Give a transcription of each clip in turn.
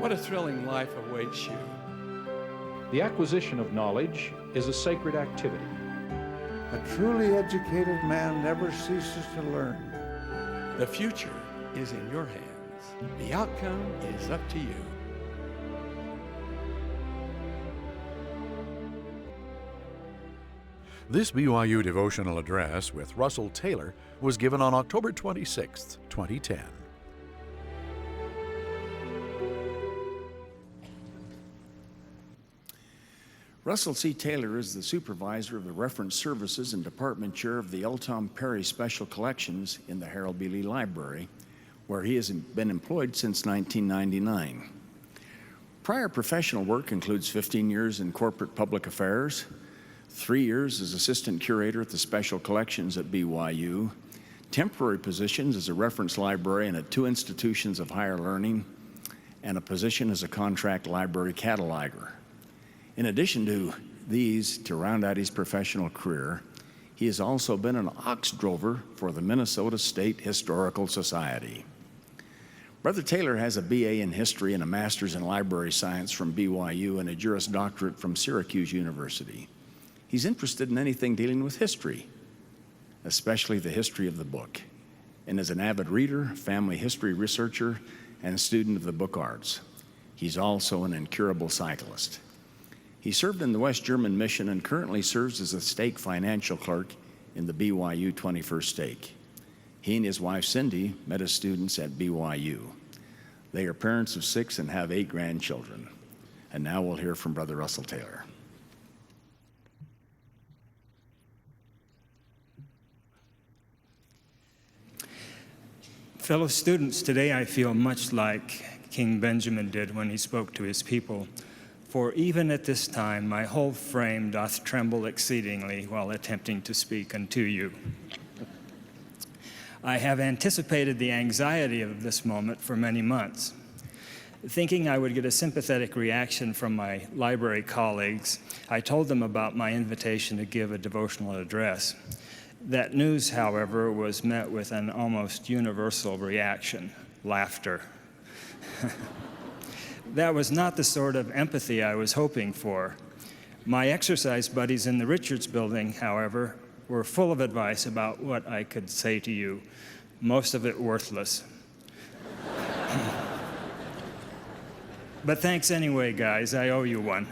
What a thrilling life awaits you. The acquisition of knowledge is a sacred activity. A truly educated man never ceases to learn. The future is in your hands. The outcome is up to you. This BYU devotional address with Russell Taylor was given on October 26, 2010. Russell C. Taylor is the supervisor of the reference services and department chair of the L. Tom Perry Special Collections in the Harold B. Library, where he has been employed since 1999. Prior professional work includes 15 years in corporate public affairs, 3 years as assistant curator at the Special Collections at BYU, temporary positions as a reference librarian at 2 institutions of higher learning, and a position as a contract library cataloger. In addition to these, to round out his professional career, he has also been an ox drover for the Minnesota State Historical Society. Brother Taylor has a BA in history and a master's in library science from BYU and a Juris Doctorate from Syracuse University. He's interested in anything dealing with history, especially the history of the book, and is an avid reader, family history researcher, and student of the book arts. He's also an incurable cyclist. He served in the West German mission and currently serves as a stake financial clerk in the BYU 21st Stake. He and his wife Cindy met as students at BYU. They are parents of 6 and have 8 grandchildren. And now we'll hear from Brother Russell Taylor. Fellow students, today I feel much like King Benjamin did when he spoke to his people. For even at this time, my whole frame doth tremble exceedingly while attempting to speak unto you. I have anticipated the anxiety of this moment for many months. Thinking I would get a sympathetic reaction from my library colleagues, I told them about my invitation to give a devotional address. That news, however, was met with an almost universal reaction: laughter. That was not the sort of empathy I was hoping for. My exercise buddies in the Richards building, however, were full of advice about what I could say to you, most of it worthless. But thanks anyway, guys. I owe you one.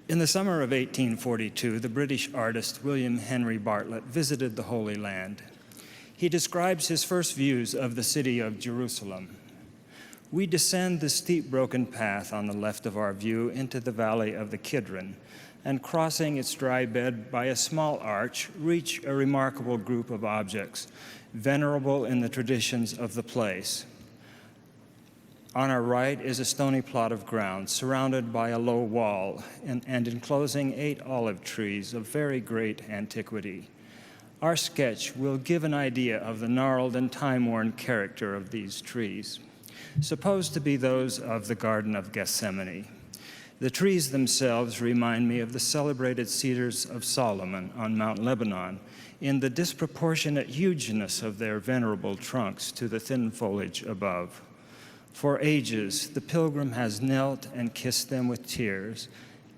In the summer of 1842, the British artist William Henry Bartlett visited the Holy Land. He describes his first views of the city of Jerusalem. We descend the steep broken path on the left of our view into the valley of the Kidron, and crossing its dry bed by a small arch, reach a remarkable group of objects, venerable in the traditions of the place. On our right is a stony plot of ground surrounded by a low wall and enclosing 8 olive trees of very great antiquity. Our sketch will give an idea of the gnarled and time-worn character of these trees, supposed to be those of the Garden of Gethsemane. The trees themselves remind me of the celebrated cedars of Solomon on Mount Lebanon in the disproportionate hugeness of their venerable trunks to the thin foliage above. For ages, the pilgrim has knelt and kissed them with tears,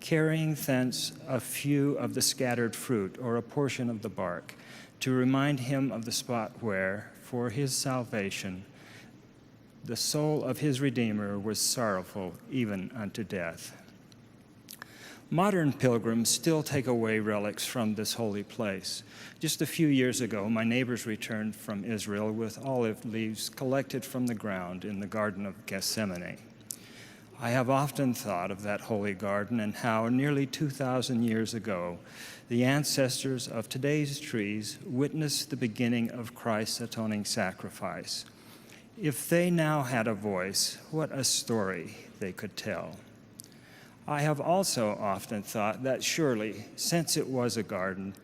carrying thence a few of the scattered fruit or a portion of the bark, to remind him of the spot where, for his salvation, the soul of his Redeemer was sorrowful even unto death. Modern pilgrims still take away relics from this holy place. Just a few years ago, my neighbors returned from Israel with olive leaves collected from the ground in the Garden of Gethsemane. I have often thought of that holy garden and how nearly 2,000 years ago, the ancestors of today's trees witnessed the beginning of Christ's atoning sacrifice. If they now had a voice, what a story they could tell. I have also often thought that surely, since it was a garden,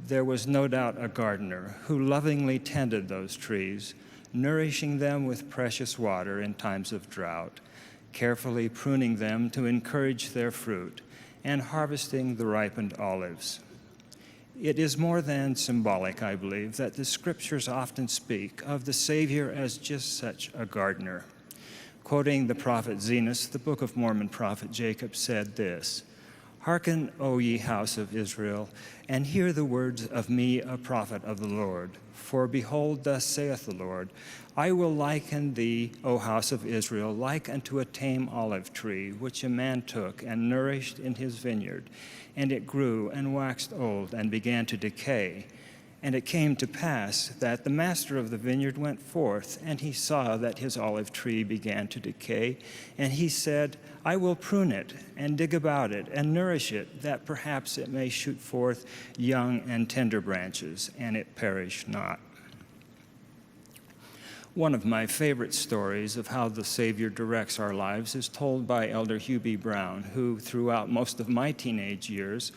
there was no doubt a gardener who lovingly tended those trees, nourishing them with precious water in times of drought, carefully pruning them to encourage their fruit, and harvesting the ripened olives. It is more than symbolic, I believe, that the scriptures often speak of the Savior as just such a gardener. Quoting the prophet Zenos, the Book of Mormon prophet Jacob said this, "Hearken, O ye house of Israel, and hear the words of me, a prophet of the Lord. For behold, thus saith the Lord, I will liken thee, O house of Israel, like unto a tame olive tree, which a man took and nourished in his vineyard. And it grew and waxed old and began to decay. And it came to pass that the master of the vineyard went forth, and he saw that his olive tree began to decay. And he said, I will prune it, and dig about it, and nourish it, that perhaps it may shoot forth young and tender branches, and it perish not." One of my favorite stories of how the Savior directs our lives is told by Elder Hugh B. Brown, who throughout most of my teenage years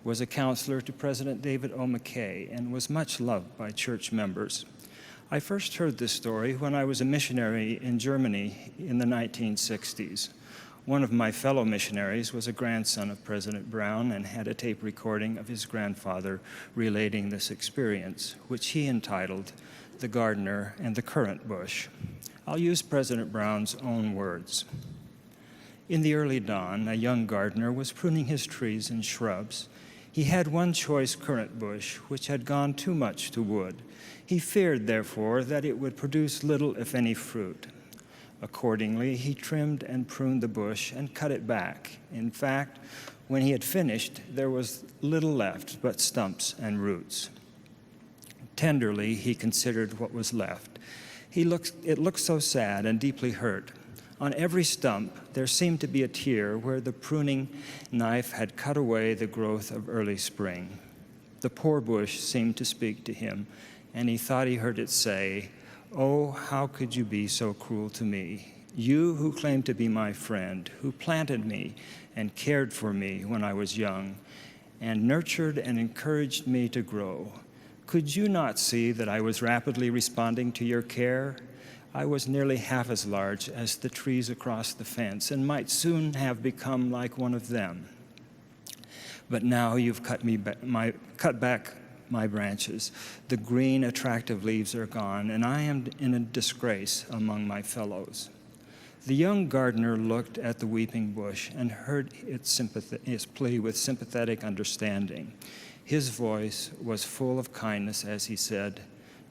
was a counselor to President David O. McKay and was much loved by church members. I first heard this story when I was a missionary in Germany in the 1960s. One of my fellow missionaries was a grandson of President Brown and had a tape recording of his grandfather relating this experience, which he entitled "The Gardener and the Currant Bush." I'll use President Brown's own words. In the early dawn, a young gardener was pruning his trees and shrubs. He had one choice currant bush, which had gone too much to wood. He feared, therefore, that it would produce little, if any, fruit. Accordingly, he trimmed and pruned the bush and cut it back. In fact, when he had finished, there was little left but stumps and roots. Tenderly, he considered what was left. It looked so sad and deeply hurt. On every stump, there seemed to be a tear where the pruning knife had cut away the growth of early spring. The poor bush seemed to speak to him, and he thought he heard it say, "Oh, how could you be so cruel to me? You who claimed to be my friend, who planted me and cared for me when I was young, and nurtured and encouraged me to grow. Could you not see that I was rapidly responding to your care? I was nearly half as large as the trees across the fence and might soon have become like one of them. But now you've cut back my branches. The green, attractive leaves are gone, and I am in a disgrace among my fellows." The young gardener looked at the weeping bush and heard its plea with sympathetic understanding. His voice was full of kindness as he said,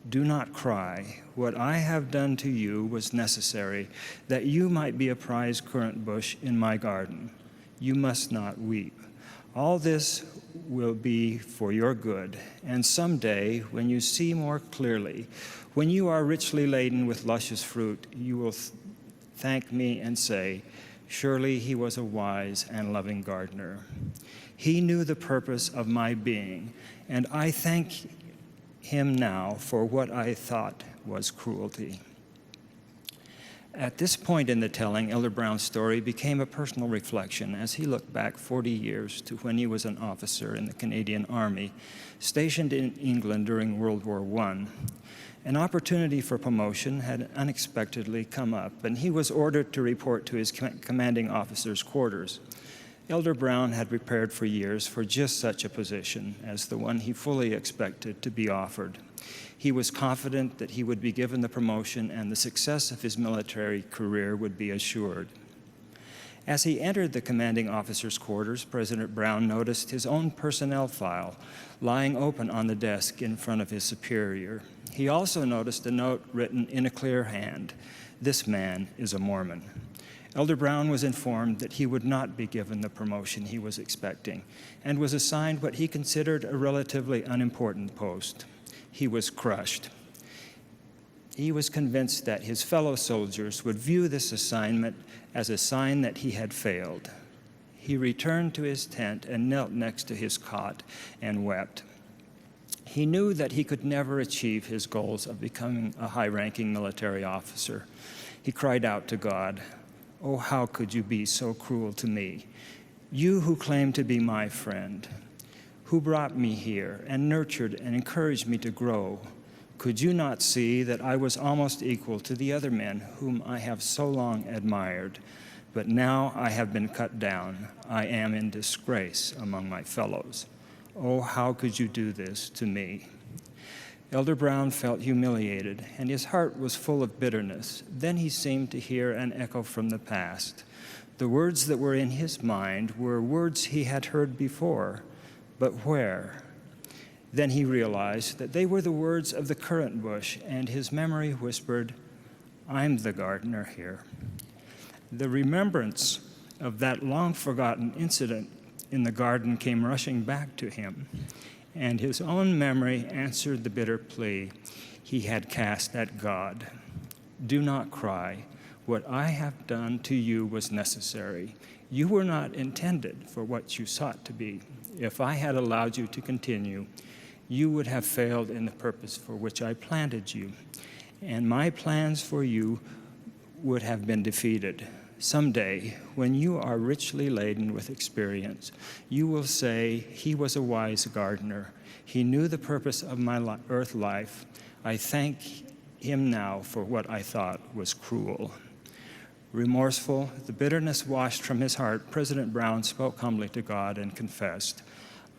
"Do not cry. What I have done to you was necessary, that you might be a prize currant bush in my garden. You must not weep. All this will be for your good, and someday, when you see more clearly, when you are richly laden with luscious fruit, you will thank me and say, 'Surely he was a wise and loving gardener. He knew the purpose of my being, and I thank him now for what I thought was cruelty.'" At this point in the telling, Elder Brown's story became a personal reflection as he looked back 40 years to when he was an officer in the Canadian Army, stationed in England during World War I. An opportunity for promotion had unexpectedly come up, and he was ordered to report to his commanding officer's quarters. Elder Brown had prepared for years for just such a position as the one he fully expected to be offered. He was confident that he would be given the promotion and the success of his military career would be assured. As he entered the commanding officer's quarters, President Brown noticed his own personnel file lying open on the desk in front of his superior. He also noticed a note written in a clear hand, "This man is a Mormon." Elder Brown was informed that he would not be given the promotion he was expecting and was assigned what he considered a relatively unimportant post. He was crushed. He was convinced that his fellow soldiers would view this assignment as a sign that he had failed. He returned to his tent and knelt next to his cot and wept. He knew that he could never achieve his goals of becoming a high-ranking military officer. He cried out to God, "Oh, how could you be so cruel to me? You who claim to be my friend, who brought me here and nurtured and encouraged me to grow. Could you not see that I was almost equal to the other men whom I have so long admired? But now I have been cut down. I am in disgrace among my fellows. Oh, how could you do this to me? Elder Brown felt humiliated, and his heart was full of bitterness. Then he seemed to hear an echo from the past. The words that were in his mind were words he had heard before, but where? Then he realized that they were the words of the currant bush, and his memory whispered, I'm the gardener here. The remembrance of that long-forgotten incident in the garden came rushing back to him, and his own memory answered the bitter plea he had cast at God. Do not cry. What I have done to you was necessary. You were not intended for what you sought to be. If I had allowed you to continue, you would have failed in the purpose for which I planted you, and my plans for you would have been defeated. Someday, when you are richly laden with experience, you will say, he was a wise gardener. He knew the purpose of my earth life. I thank him now for what I thought was cruel. Remorseful, the bitterness washed from his heart, President Brown spoke humbly to God and confessed,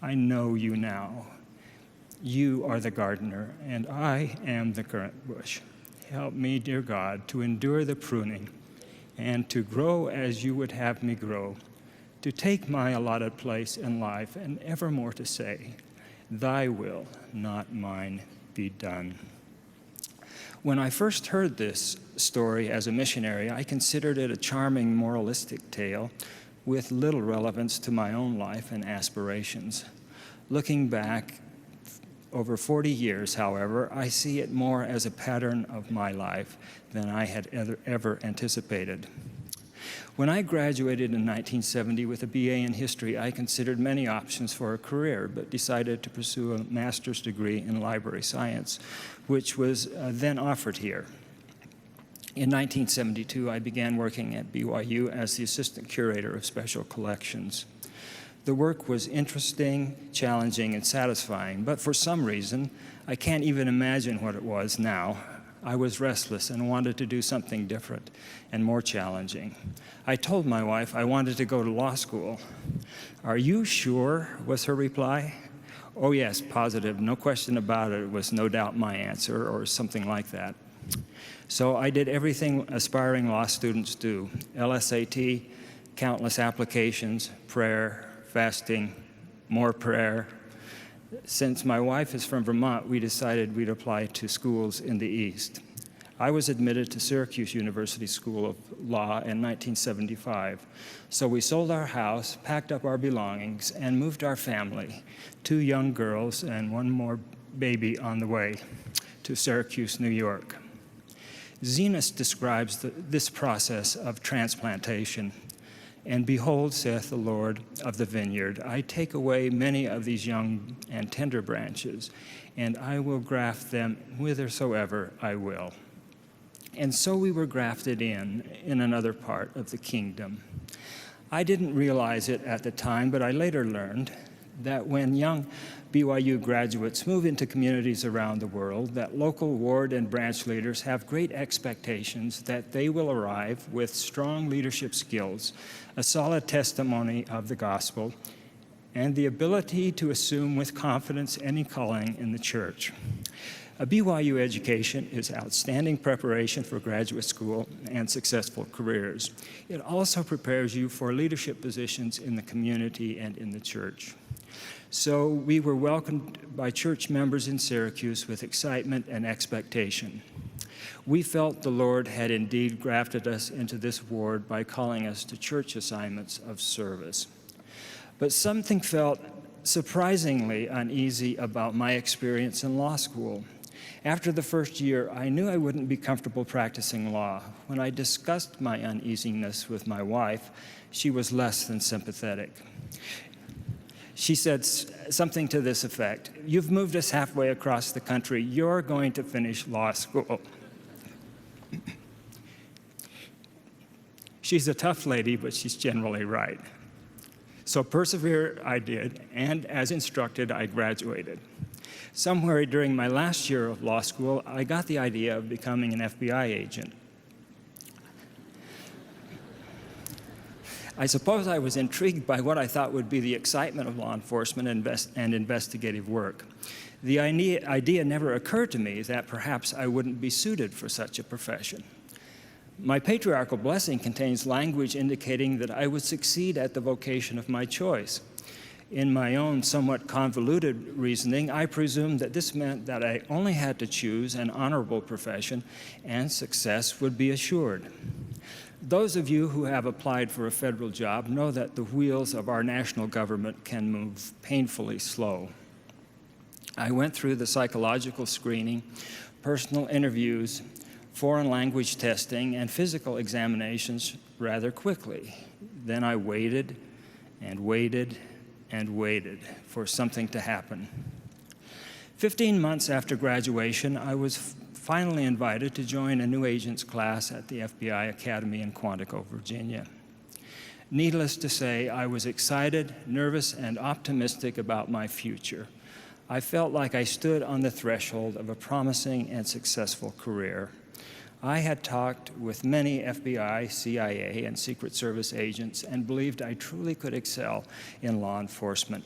I know you now. You are the gardener, and I am the currant bush. Help me, dear God, to endure the pruning and to grow as you would have me grow, to take my allotted place in life and evermore to say, thy will, not mine, be done. When I first heard this story as a missionary, I considered it a charming moralistic tale with little relevance to my own life and aspirations. Looking back over 40 years, however, I see it more as a pattern of my life than I had ever anticipated. When I graduated in 1970 with a BA in history, I considered many options for a career, but decided to pursue a master's degree in library science, which was then offered here. In 1972, I began working at BYU as the assistant curator of special collections. The work was interesting, challenging, and satisfying, but for some reason, I can't even imagine what it was now. I was restless and wanted to do something different and more challenging. I told my wife I wanted to go to law school. Are you sure? Was her reply. Oh yes, positive, no question about it. It was no doubt my answer, or something like that. So I did everything aspiring law students do. LSAT, countless applications, prayer, fasting, more prayer. Since my wife is from Vermont, we decided we'd apply to schools in the East. I was admitted to Syracuse University School of Law in 1975. So we sold our house, packed up our belongings, and moved our family, 2 young girls and 1 more baby on the way, to Syracuse, New York. Zenos describes this process of transplantation. And behold, saith the Lord of the vineyard, I take away many of these young and tender branches, and I will graft them whithersoever I will. And so we were grafted in another part of the kingdom. I didn't realize it at the time, but I later learned that when young BYU graduates move into communities around the world, that local ward and branch leaders have great expectations that they will arrive with strong leadership skills, a solid testimony of the gospel, and the ability to assume with confidence any calling in the church. A BYU education is outstanding preparation for graduate school and successful careers. It also prepares you for leadership positions in the community and in the church. So we were welcomed by church members in Syracuse with excitement and expectation. We felt the Lord had indeed grafted us into this ward by calling us to church assignments of service. But something felt surprisingly uneasy about my experience in law school. After the first year, I knew I wouldn't be comfortable practicing law. When I discussed my uneasiness with my wife, she was less than sympathetic. She said something to this effect, "You've moved us halfway across the country. You're going to finish law school." She's a tough lady, but she's generally right. So persevere I did, and as instructed, I graduated. Somewhere during my last year of law school, I got the idea of becoming an FBI agent. I suppose I was intrigued by what I thought would be the excitement of law enforcement and investigative work. The idea never occurred to me that perhaps I wouldn't be suited for such a profession. My patriarchal blessing contains language indicating that I would succeed at the vocation of my choice. In my own somewhat convoluted reasoning, I presumed that this meant that I only had to choose an honorable profession and success would be assured. Those of you who have applied for a federal job know that the wheels of our national government can move painfully slow. I went through the psychological screening, personal interviews, foreign language testing, and physical examinations rather quickly. Then I waited and waited and waited for something to happen. 15 months after graduation, I was finally invited to join a new agents class at the FBI Academy in Quantico, Virginia. Needless to say, I was excited, nervous, and optimistic about my future. I felt like I stood on the threshold of a promising and successful career. I had talked with many FBI, CIA, and Secret Service agents and believed I truly could excel in law enforcement.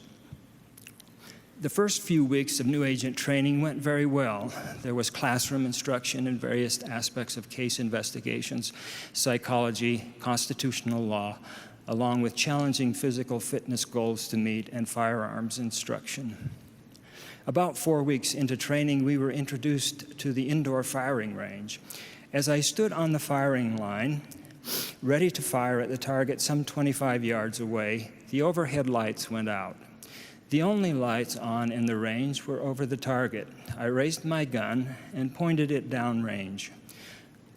The first few weeks of new agent training went very well. There was classroom instruction in various aspects of case investigations, psychology, constitutional law, along with challenging physical fitness goals to meet and firearms instruction. About 4 weeks into training, we were introduced to the indoor firing range. As I stood on the firing line, ready to fire at the target some 25 yards away, the overhead lights went out. The only lights on in the range were over the target. I raised my gun and pointed it downrange.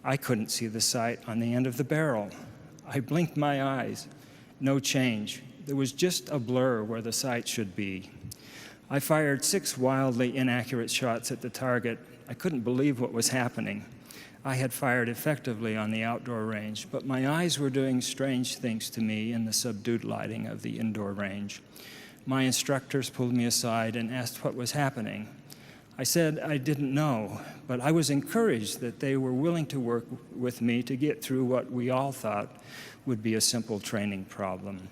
I couldn't see the sight on the end of the barrel. I blinked my eyes. No change. There was just a blur where the sight should be. I fired 6 wildly inaccurate shots at the target. I couldn't believe what was happening. I had fired effectively on the outdoor range, but my eyes were doing strange things to me in the subdued lighting of the indoor range. My instructors pulled me aside and asked what was happening. I said I didn't know, but I was encouraged that they were willing to work with me to get through what we all thought would be a simple training problem.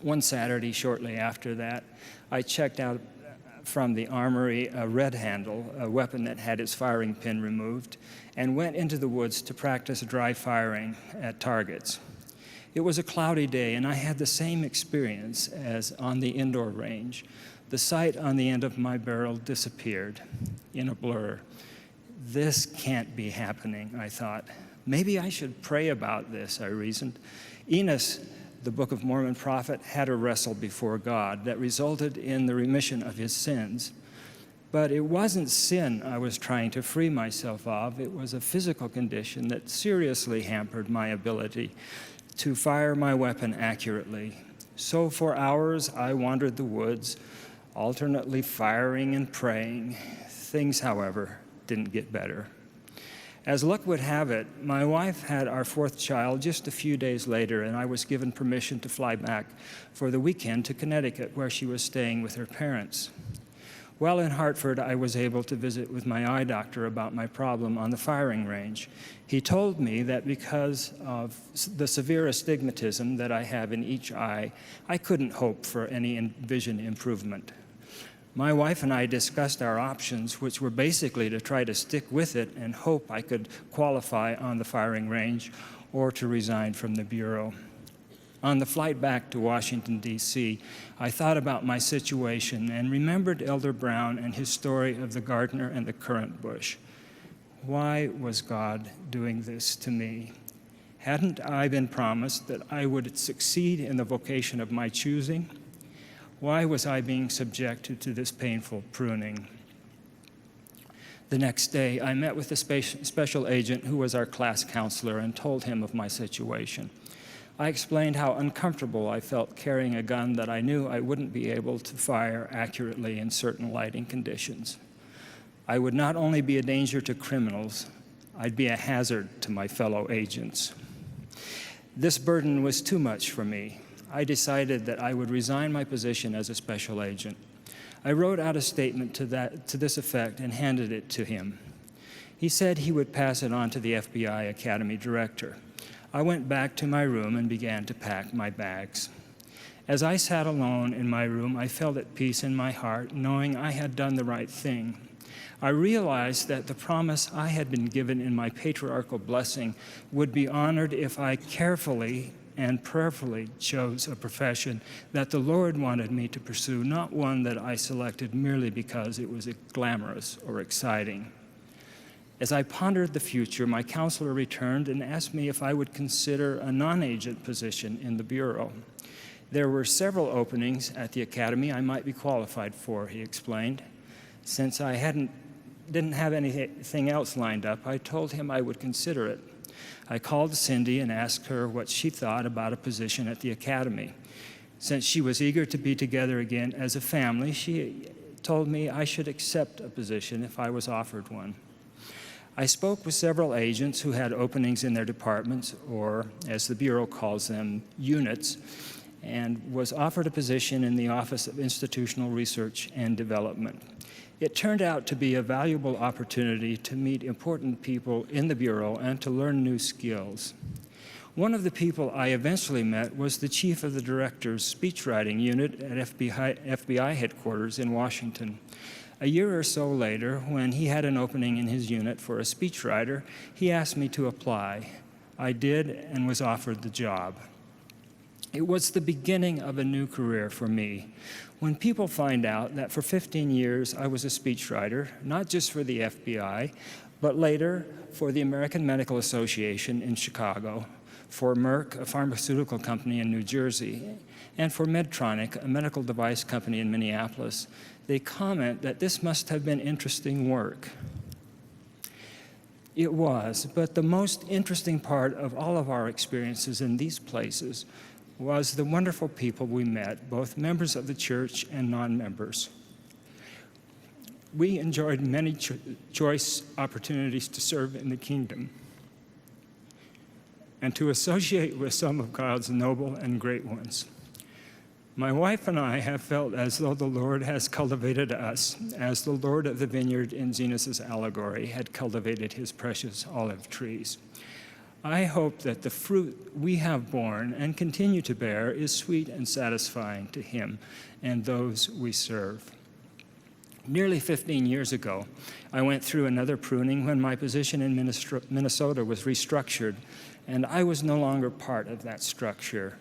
One Saturday, shortly after that, I checked out from the armory a red handle, a weapon that had its firing pin removed, and went into the woods to practice dry firing at targets. It was a cloudy day, and I had the same experience as on the indoor range. The sight on the end of my barrel disappeared in a blur. This can't be happening, I thought. Maybe I should pray about this, I reasoned. Enos, the Book of Mormon prophet, had a wrestle before God that resulted in the remission of his sins. But it wasn't sin I was trying to free myself of. It was a physical condition that seriously hampered my ability to fire my weapon accurately. So for hours, I wandered the woods, alternately firing and praying. Things, however, didn't get better. As luck would have it, my wife had our 4th child just a few days later, and I was given permission to fly back for the weekend to Connecticut, where she was staying with her parents. While in Hartford, I was able to visit with my eye doctor about my problem on the firing range. He told me that because of the severe astigmatism that I have in each eye, I couldn't hope for any vision improvement. My wife and I discussed our options, which were basically to try to stick with it and hope I could qualify on the firing range or to resign from the Bureau. On the flight back to Washington, D.C., I thought about my situation and remembered Elder Brown and his story of the gardener and the currant bush. Why was God doing this to me? Hadn't I been promised that I would succeed in the vocation of my choosing? Why was I being subjected to this painful pruning? The next day, I met with the special agent who was our class counselor and told him of my situation. I explained how uncomfortable I felt carrying a gun that I knew I wouldn't be able to fire accurately in certain lighting conditions. I would not only be a danger to criminals, I'd be a hazard to my fellow agents. This burden was too much for me. I decided that I would resign my position as a special agent. I wrote out a statement to this effect and handed it to him. He said he would pass it on to the FBI Academy director. I went back to my room and began to pack my bags. As I sat alone in my room, I felt at peace in my heart, knowing I had done the right thing. I realized that the promise I had been given in my patriarchal blessing would be honored if I carefully and prayerfully chose a profession that the Lord wanted me to pursue, not one that I selected merely because it was glamorous or exciting. As I pondered the future, my counselor returned and asked me if I would consider a non-agent position in the Bureau. There were several openings at the academy I might be qualified for, he explained. Since I didn't have anything else lined up, I told him I would consider it. I called Cindy and asked her what she thought about a position at the academy. Since she was eager to be together again as a family, she told me I should accept a position if I was offered one. I spoke with several agents who had openings in their departments, or as the Bureau calls them, units, and was offered a position in the Office of Institutional Research and Development. It turned out to be a valuable opportunity to meet important people in the Bureau and to learn new skills. One of the people I eventually met was the chief of the director's speechwriting unit at FBI headquarters in Washington. A year or so later, when he had an opening in his unit for a speechwriter, he asked me to apply. I did and was offered the job. It was the beginning of a new career for me. When people find out that for 15 years I was a speechwriter, not just for the FBI, but later for the American Medical Association in Chicago, for Merck, a pharmaceutical company in New Jersey, and for Medtronic, a medical device company in Minneapolis, they comment that this must have been interesting work. It was, but the most interesting part of all of our experiences in these places was the wonderful people we met, both members of the church and non-members. We enjoyed many choice opportunities to serve in the kingdom and to associate with some of God's noble and great ones. My wife and I have felt as though the Lord has cultivated us, as the Lord of the vineyard in Zenos' allegory had cultivated his precious olive trees. I hope that the fruit we have borne and continue to bear is sweet and satisfying to him and those we serve. Nearly 15 years ago, I went through another pruning when my position in Minnesota was restructured, and I was no longer part of that structure.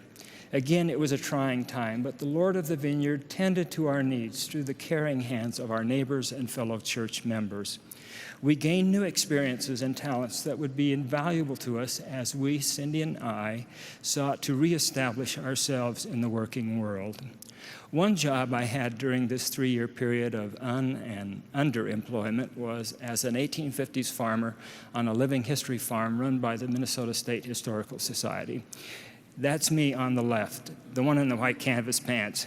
Again, it was a trying time, but the Lord of the vineyard tended to our needs through the caring hands of our neighbors and fellow church members. We gained new experiences and talents that would be invaluable to us as we, Cindy and I, sought to reestablish ourselves in the working world. One job I had during this 3-year period of and underemployment was as an 1850s farmer on a living history farm run by the Minnesota State Historical Society. That's me on the left, the one in the white canvas pants.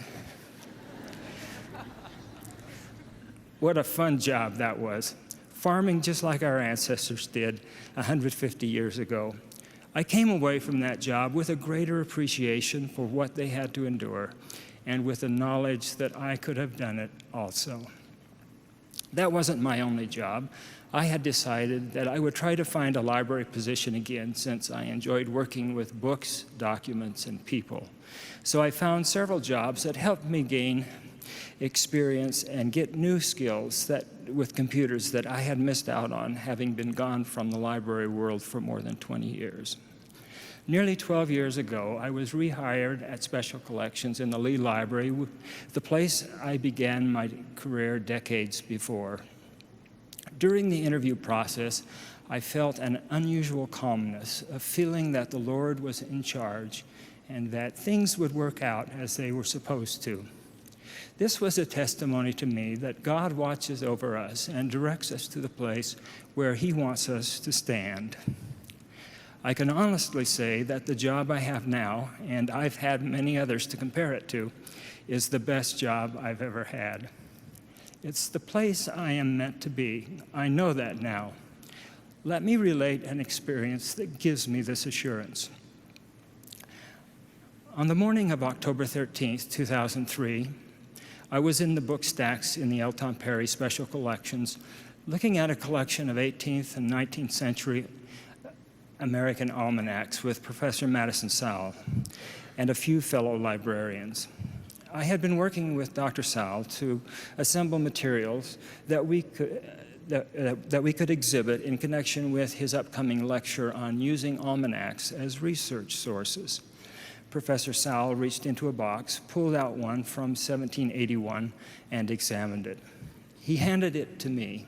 What a fun job that was. Farming just like our ancestors did 150 years ago. I came away from that job with a greater appreciation for what they had to endure and with the knowledge that I could have done it also. That wasn't my only job. I had decided that I would try to find a library position again since I enjoyed working with books, documents, and people. So I found several jobs that helped me gain experience and get new skills with computers that I had missed out on, having been gone from the library world for more than 20 years. Nearly 12 years ago, I was rehired at Special Collections in the Lee Library, the place I began my career decades before. During the interview process, I felt an unusual calmness, a feeling that the Lord was in charge and that things would work out as they were supposed to. This was a testimony to me that God watches over us and directs us to the place where he wants us to stand. I can honestly say that the job I have now, and I've had many others to compare it to, is the best job I've ever had. It's the place I am meant to be. I know that now. Let me relate an experience that gives me this assurance. On the morning of October 13th, 2003, I was in the book stacks in the Elton Perry Special Collections, looking at a collection of 18th and 19th century American Almanacs with Professor Madison Sowell and a few fellow librarians. I had been working with Dr. Sowell to assemble materials that we could exhibit in connection with his upcoming lecture on using almanacs as research sources. Professor Sowell reached into a box, pulled out one from 1781, and examined it. He handed it to me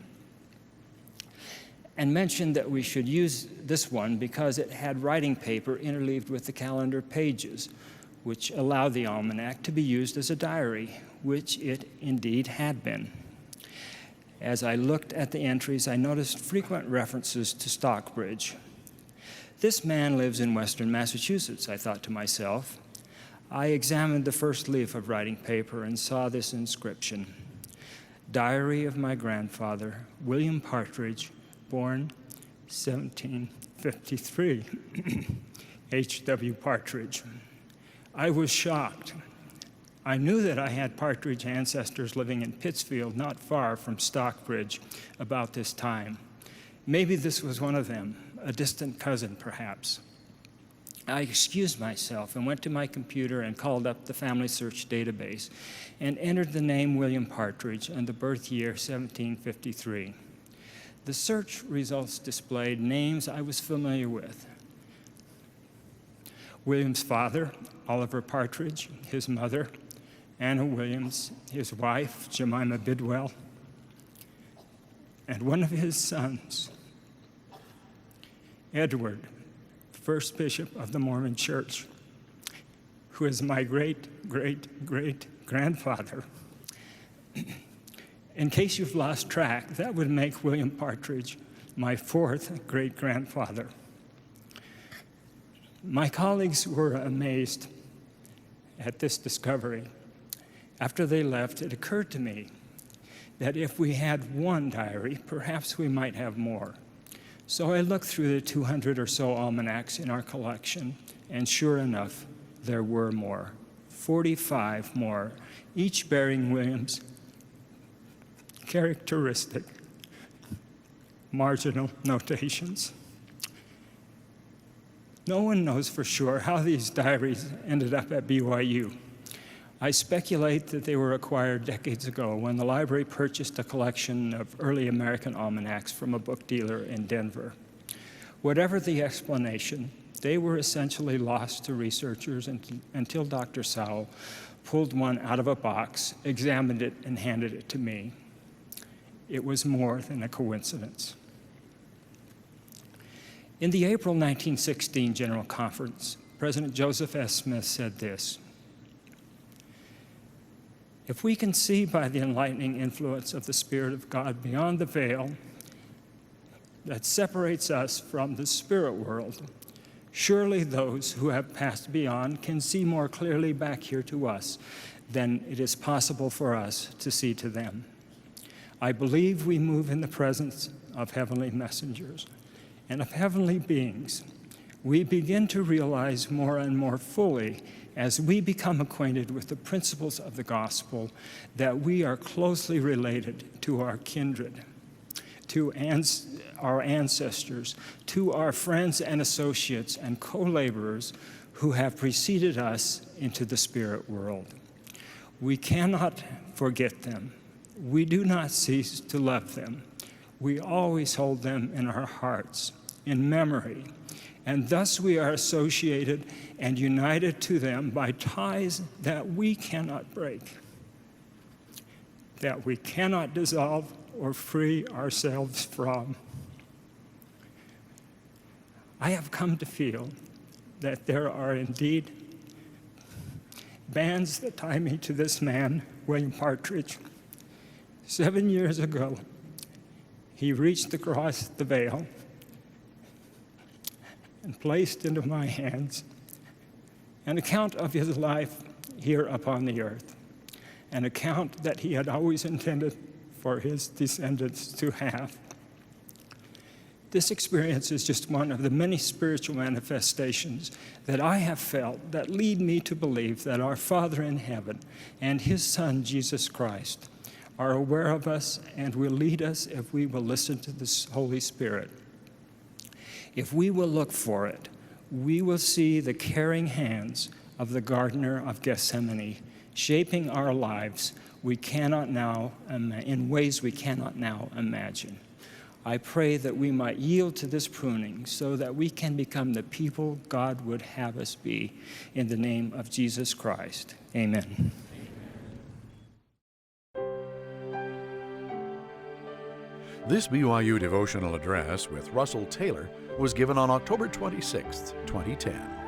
and mentioned that we should use this one because it had writing paper interleaved with the calendar pages, which allowed the almanac to be used as a diary, which it indeed had been. As I looked at the entries, I noticed frequent references to Stockbridge. This man lives in western Massachusetts, I thought to myself. I examined the first leaf of writing paper and saw this inscription: Diary of my grandfather, William Partridge, born 1753, H.W. Partridge. I was shocked. I knew that I had Partridge ancestors living in Pittsfield, not far from Stockbridge, about this time. Maybe this was one of them, a distant cousin, perhaps. I excused myself and went to my computer and called up the family search database and entered the name William Partridge and the birth year 1753. The search results displayed names I was familiar with. William's father, Oliver Partridge, his mother, Anna Williams, his wife, Jemima Bidwell, and one of his sons, Edward, first bishop of the Mormon Church, who is my great-great-great-grandfather. In case you've lost track, that would make William Partridge my fourth great-grandfather. My colleagues were amazed at this discovery. After they left, it occurred to me that if we had one diary, perhaps we might have more. So I looked through the 200 or so almanacs in our collection, and sure enough, there were more, 45 more, each bearing William's characteristic marginal notations. No one knows for sure how these diaries ended up at BYU. I speculate that they were acquired decades ago when the library purchased a collection of early American almanacs from a book dealer in Denver. Whatever the explanation, they were essentially lost to researchers until Dr. Sowell pulled one out of a box, examined it, and handed it to me. It was more than a coincidence. In the April 1916 General Conference, President Joseph S. Smith said this: "If we can see by the enlightening influence of the Spirit of God beyond the veil that separates us from the spirit world, surely those who have passed beyond can see more clearly back here to us than it is possible for us to see to them. I believe we move in the presence of heavenly messengers and of heavenly beings. We begin to realize more and more fully as we become acquainted with the principles of the gospel that we are closely related to our kindred, to our ancestors, to our friends and associates and co-laborers who have preceded us into the spirit world. We cannot forget them. We do not cease to love them. We always hold them in our hearts, in memory, and thus we are associated and united to them by ties that we cannot break, that we cannot dissolve or free ourselves from. I have come to feel that there are indeed bands that tie me to this man, William Partridge. 7 years ago, he reached across the veil and placed into my hands an account of his life here upon the earth, an account that he had always intended for his descendants to have. This experience is just one of the many spiritual manifestations that I have felt that lead me to believe that our Father in heaven and his Son, Jesus Christ, are aware of us and will lead us if we will listen to the Holy Spirit. If we will look for it, we will see the caring hands of the gardener of Gethsemane shaping our lives in ways we cannot now imagine. I pray that we might yield to this pruning so that we can become the people God would have us be. In the name of Jesus Christ, amen. This BYU devotional address with Russell Taylor was given on October 26, 2010.